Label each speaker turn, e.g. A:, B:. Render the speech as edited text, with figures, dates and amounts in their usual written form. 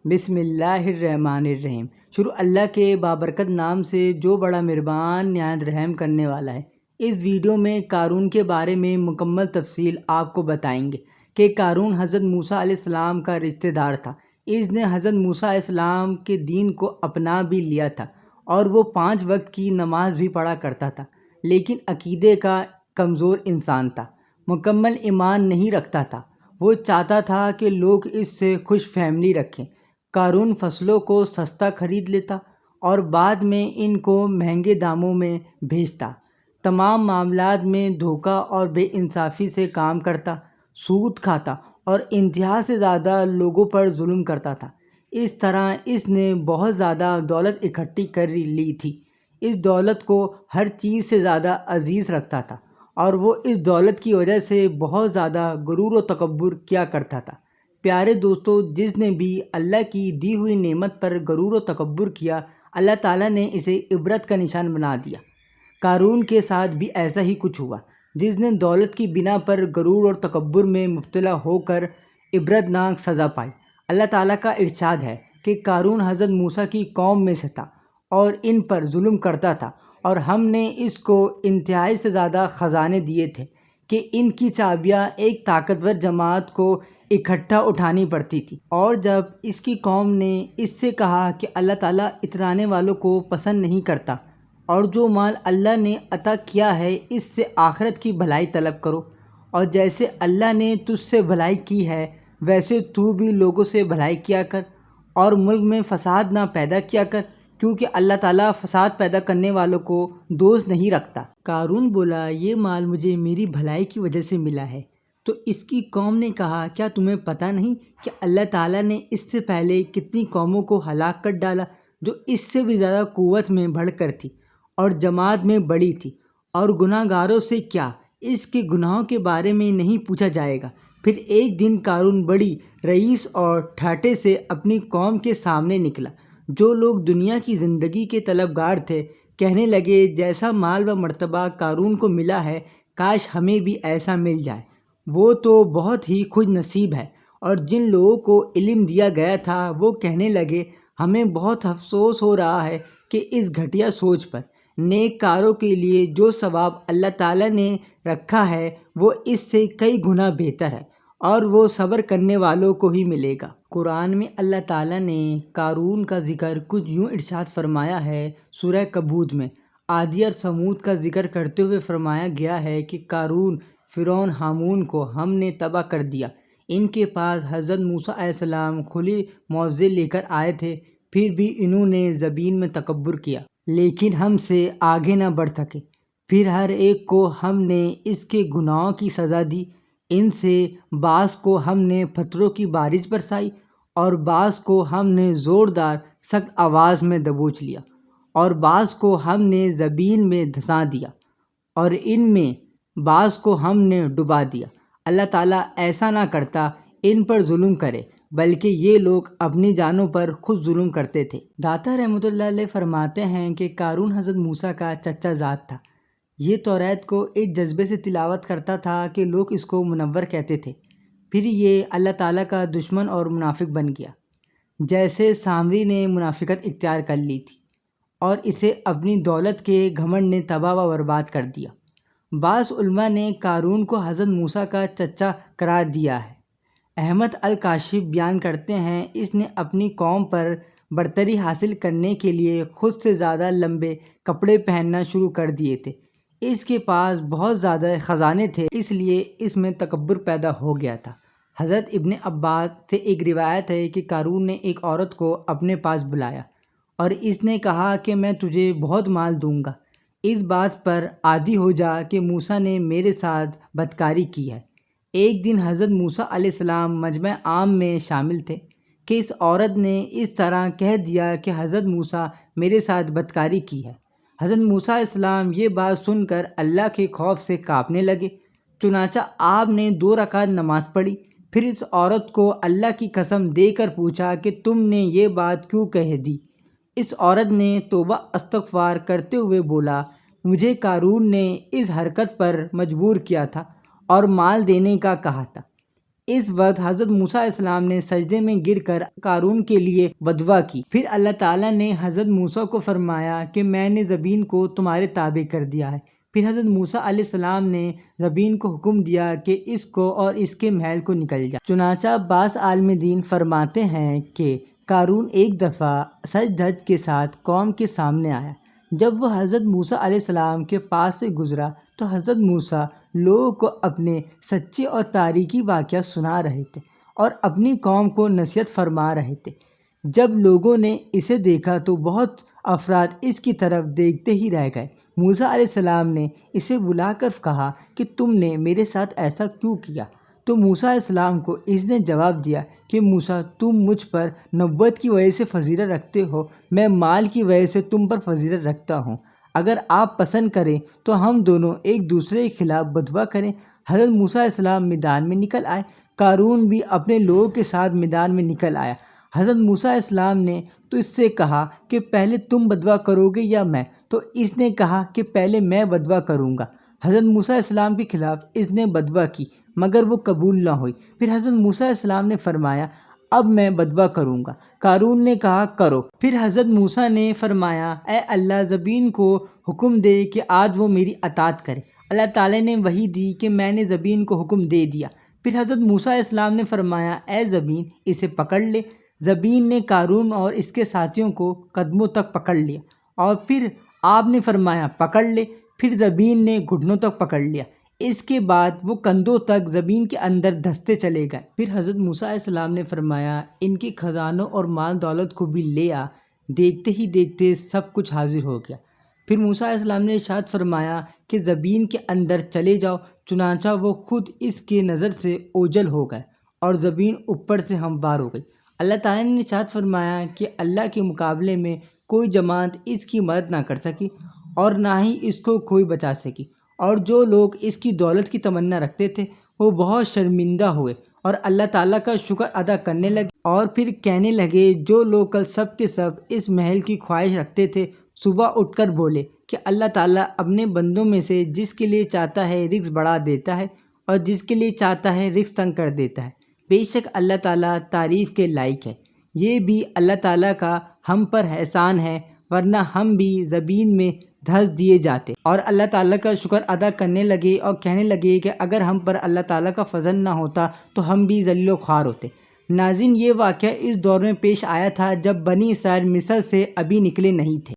A: بسم اللہ الرحمن الرحیم۔ شروع اللہ کے بابرکت نام سے جو بڑا مہربان نہایت رحم کرنے والا ہے۔ اس ویڈیو میں قارون کے بارے میں مکمل تفصیل آپ کو بتائیں گے کہ قارون حضرت موسیٰ علیہ السلام کا رشتہ دار تھا۔ اس نے حضرت موسیٰ علیہ السلام کے دین کو اپنا بھی لیا تھا اور وہ 5 وقت کی نماز بھی پڑھا کرتا تھا، لیکن عقیدے کا کمزور انسان تھا، مکمل ایمان نہیں رکھتا تھا۔ وہ چاہتا تھا کہ لوگ اس سے خوش فہمی رکھیں۔ قارون فصلوں کو سستا خرید لیتا اور بعد میں ان کو مہنگے داموں میں بیچتا، تمام معاملات میں دھوکہ اور بے انصافی سے کام کرتا، سود کھاتا اور انتہا سے زیادہ لوگوں پر ظلم کرتا تھا۔ اس طرح اس نے بہت زیادہ دولت اکٹھی کر لی تھی۔ اس دولت کو ہر چیز سے زیادہ عزیز رکھتا تھا اور وہ اس دولت کی وجہ سے بہت زیادہ غرور و تکبر کیا کرتا تھا۔ پیارے دوستو، جس نے بھی اللہ کی دی ہوئی نعمت پر غرور و تکبر کیا، اللہ تعالیٰ نے اسے عبرت کا نشان بنا دیا۔ قارون کے ساتھ بھی ایسا ہی کچھ ہوا۔ جس نے دولت کی بنا پر غرور اور تکبر میں مبتلا ہو کر عبرت ناک سزا پائی۔ اللہ تعالیٰ کا ارشاد ہے کہ قارون حضرت موسیٰ کی قوم میں سے تھا اور ان پر ظلم کرتا تھا، اور ہم نے اس کو انتہائی سے زیادہ خزانے دیے تھے کہ ان کی چابیاں ایک طاقتور جماعت کو اکٹھا اٹھانی پڑتی تھی۔ اور جب اس کی قوم نے اس سے کہا کہ اللہ تعالیٰ اترانے والوں کو پسند نہیں کرتا، اور جو مال اللہ نے عطا کیا ہے اس سے آخرت کی بھلائی طلب کرو، اور جیسے اللہ نے تجھ سے بھلائی کی ہے ویسے تو بھی لوگوں سے بھلائی کیا کر، اور ملک میں فساد نہ پیدا کیا کر، کیونکہ اللہ تعالیٰ فساد پیدا کرنے والوں کو دوست نہیں رکھتا۔ قارون بولا، یہ مال مجھے میری بھلائی کی وجہ سے ملا ہے۔ تو اس کی قوم نے کہا، کیا تمہیں پتہ نہیں کہ اللہ تعالیٰ نے اس سے پہلے کتنی قوموں کو ہلاک کر ڈالا جو اس سے بھی زیادہ قوت میں بڑھ کر تھی اور جماعت میں بڑی تھی، اور گناہ گاروں سے کیا اس کے گناہوں کے بارے میں نہیں پوچھا جائے گا۔ پھر ایک دن قارون بڑی رئیس اور ٹھاٹھے سے اپنی قوم کے سامنے نکلا۔ جو لوگ دنیا کی زندگی کے طلبگار تھے کہنے لگے، جیسا مال و مرتبہ قارون کو ملا ہے کاش ہمیں بھی ایسا مل جائے، وہ تو بہت ہی خوش نصیب ہے۔ اور جن لوگوں کو علم دیا گیا تھا وہ کہنے لگے، ہمیں بہت افسوس ہو رہا ہے کہ اس گھٹیا سوچ پر۔ نیک کاروں کے لیے جو ثواب اللہ تعالیٰ نے رکھا ہے وہ اس سے کئی گنا بہتر ہے، اور وہ صبر کرنے والوں کو ہی ملے گا۔ قرآن میں اللہ تعالیٰ نے قارون کا ذکر کچھ یوں ارشاد فرمایا ہے۔ سورہ کبوت میں عادی اور سمود کا ذکر کرتے ہوئے فرمایا گیا ہے کہ قارون، فرعون، ہامان کو ہم نے تباہ کر دیا۔ ان کے پاس حضرت موسیٰ علیہ السلام کھلی معجزے لے کر آئے تھے، پھر بھی انہوں نے زمین میں تکبر کیا، لیکن ہم سے آگے نہ بڑھ سکے۔ پھر ہر ایک کو ہم نے اس کے گناہوں کی سزا دی۔ ان سے بعض کو ہم نے پتھروں کی بارش برسائی اور بعض کو ہم نے زوردار سخت آواز میں دبوچ لیا، اور بعض کو ہم نے زمین میں دھسا دیا، اور ان میں بعض کو ہم نے ڈبا دیا۔ اللہ تعالیٰ ایسا نہ کرتا ان پر ظلم کرے، بلکہ یہ لوگ اپنی جانوں پر خود ظلم کرتے تھے۔ داتا رحمۃ اللہ علیہ فرماتے ہیں کہ قارون حضرت موسیٰ کا چچا زاد تھا۔ یہ توریت کو ایک جذبے سے تلاوت کرتا تھا کہ لوگ اس کو منور کہتے تھے۔ پھر یہ اللہ تعالیٰ کا دشمن اور منافق بن گیا، جیسے سامری نے منافقت اختیار کر لی تھی اور اسے اپنی دولت کے گھمنڈ نے تباہ و برباد کر دیا۔ بعض علماء نے قارون کو حضرت موسیٰ کا چچا قرار دیا ہے۔ احمد الکاشف بیان کرتے ہیں، اس نے اپنی قوم پر برتری حاصل کرنے کے لیے خود سے زیادہ لمبے کپڑے پہننا شروع کر دیے تھے۔ اس کے پاس بہت زیادہ خزانے تھے، اس لیے اس میں تکبر پیدا ہو گیا تھا۔ حضرت ابن عباس سے ایک روایت ہے کہ قارون نے ایک عورت کو اپنے پاس بلایا اور اس نے کہا کہ میں تجھے بہت مال دوں گا، اس بات پر عادی ہو جا کہ موسیٰ نے میرے ساتھ بدکاری کی ہے۔ ایک دن حضرت موسیٰ علیہ السلام مجمع عام میں شامل تھے کہ اس عورت نے اس طرح کہہ دیا کہ حضرت موسیٰ میرے ساتھ بدکاری کی ہے۔ حضرت موسیٰ علیہ السلام یہ بات سن کر اللہ کے خوف سے کانپنے لگے، چنانچہ آپ نے 2 رکعت نماز پڑھی۔ پھر اس عورت کو اللہ کی قسم دے کر پوچھا کہ تم نے یہ بات کیوں کہہ دی؟ اس عورت نے توبہ استغفار کرتے ہوئے بولا، مجھے قارون نے اس حرکت پر مجبور کیا تھا اور مال دینے کا کہا تھا۔ اس وقت حضرت موسیٰ علیہ السلام نے سجدے میں گر کر قارون کے لیے بدعا کی۔ پھر اللہ تعالیٰ نے حضرت موسیٰ کو فرمایا کہ میں نے زمین کو تمہارے تابع کر دیا ہے۔ پھر حضرت موسیٰ علیہ السلام نے زمین کو حکم دیا کہ اس کو اور اس کے محل کو نکل جا۔ چنانچہ بعض عالم دین فرماتے ہیں کہ قارون ایک دفعہ سج دھج کے ساتھ قوم کے سامنے آیا۔ جب وہ حضرت موسیٰ علیہ السلام کے پاس سے گزرا تو حضرت موسیٰ لوگوں کو اپنے سچے اور تاریخی واقعات سنا رہے تھے اور اپنی قوم کو نصیحت فرما رہے تھے۔ جب لوگوں نے اسے دیکھا تو بہت افراد اس کی طرف دیکھتے ہی رہ گئے۔ موسیٰ علیہ السلام نے اسے بلا کر کہا کہ تم نے میرے ساتھ ایسا کیوں کیا؟ تو موسیٰ علیہ السلام کو اس نے جواب دیا کہ موسیٰ تم مجھ پر نبوت کی وجہ سے فضیلت رکھتے ہو، میں مال کی وجہ سے تم پر فضیلت رکھتا ہوں۔ اگر آپ پسند کریں تو ہم دونوں ایک دوسرے کے خلاف بدعا کریں۔ حضرت موسیٰ علیہ السلام میدان میں نکل آئے۔ قارون بھی اپنے لوگوں کے ساتھ میدان میں نکل آیا۔ حضرت موسیٰ علیہ السلام نے تو اس سے کہا کہ پہلے تم بدعا کرو گے یا میں؟ تو اس نے کہا کہ پہلے میں بدعا کروں گا۔ حضرت موسیٰ علیہ السلام کے خلاف اس نے بدعا کی مگر وہ قبول نہ ہوئی۔ پھر حضرت موسیٰ علیہ السلام نے فرمایا اب میں بدعا کروں گا۔ قارون نے کہا کرو۔ پھر حضرت موسیٰ نے فرمایا اے اللہ زمین کو حکم دے کہ آج وہ میری اطاعت کرے۔ اللہ تعالیٰ نے وحی دی کہ میں نے زمین کو حکم دے دیا۔ پھر حضرت موسیٰ علیہ السلام نے فرمایا اے زمین اسے پکڑ لے۔ زمین نے قارون اور اس کے ساتھیوں کو قدموں تک پکڑ لیا اور پھر آپ نے فرمایا پکڑ لے۔ پھر زمین نے گھٹنوں تک پکڑ لیا۔ اس کے بعد وہ کندھوں تک زمین کے اندر دھستے چلے گئے۔ پھر حضرت موسیٰ علیہ السلام نے فرمایا ان کے خزانوں اور مال دولت کو بھی لے آ۔ دیکھتے ہی دیکھتے سب کچھ حاضر ہو گیا۔ پھر موسیٰ علیہ السلام نے ارشاد فرمایا کہ زمین کے اندر چلے جاؤ۔ چنانچہ وہ خود اس کے نظر سے اوجھل ہو گئے اور زمین اوپر سے ہموار ہو گئی۔ اللہ تعالیٰ نے ارشاد فرمایا کہ اللہ کے مقابلے میں کوئی جماعت اس کی مدد نہ کر سکی اور نہ ہی اس کو کوئی بچا سکی، اور جو لوگ اس کی دولت کی تمنا رکھتے تھے وہ بہت شرمندہ ہوئے اور اللہ تعالیٰ کا شکر ادا کرنے لگے، اور پھر کہنے لگے جو لوگ کل سب کے سب اس محل کی خواہش رکھتے تھے صبح اٹھ کر بولے کہ اللہ تعالیٰ اپنے بندوں میں سے جس کے لیے چاہتا ہے رزق بڑھا دیتا ہے اور جس کے لیے چاہتا ہے رزق تنگ کر دیتا ہے۔ بے شک اللہ تعالیٰ تعریف کے لائق ہے۔ یہ بھی اللہ تعالیٰ کا ہم پر احسان ہے، ورنہ ہم بھی زمین میں دھس دیے جاتے۔ اور اللہ تعالیٰ کا شکر ادا کرنے لگے اور کہنے لگے کہ اگر ہم پر اللہ تعالیٰ کا فضل نہ ہوتا تو ہم بھی ذلیل و خوار ہوتے۔ ناظرین یہ واقعہ اس دور میں پیش آیا تھا جب بنی اسرائیل مصر سے ابھی نکلے نہیں تھے۔